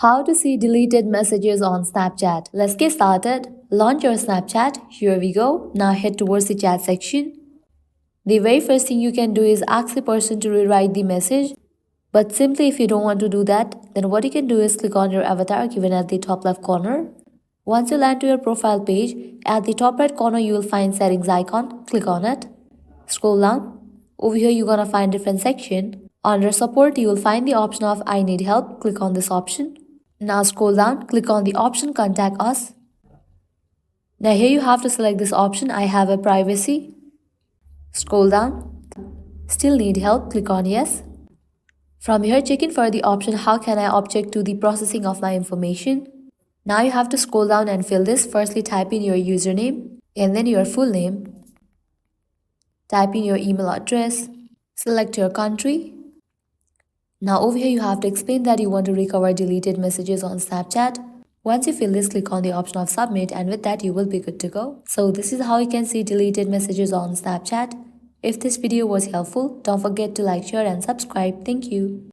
How to see deleted messages on Snapchat. Let's get started. Launch your Snapchat. Here we go. Now head towards the chat section. The very first thing you can do is ask the person to rewrite the message. But simply if you don't want to do that, then what you can do is click on your avatar given at the top left corner. Once you land to your profile page, at the top right corner you will find settings icon. Click on it. Scroll down. Over here you're gonna find different section. Under support you will find the option of I need help. Click on this option. Now scroll down, click on the option contact us. Now here you have to select this option, I have a privacy. Scroll down, still need help, click on yes. From here check in for the option how can I object to the processing of my information. Now you have to scroll down and fill this. Firstly type in your username and then your full name. Type in your email address, select your country. Now over here you have to explain that you want to recover deleted messages on Snapchat. Once you fill this, click on the option of submit and with that you will be good to go. So this is how you can see deleted messages on Snapchat. If this video was helpful, don't forget to like, share and subscribe. Thank you.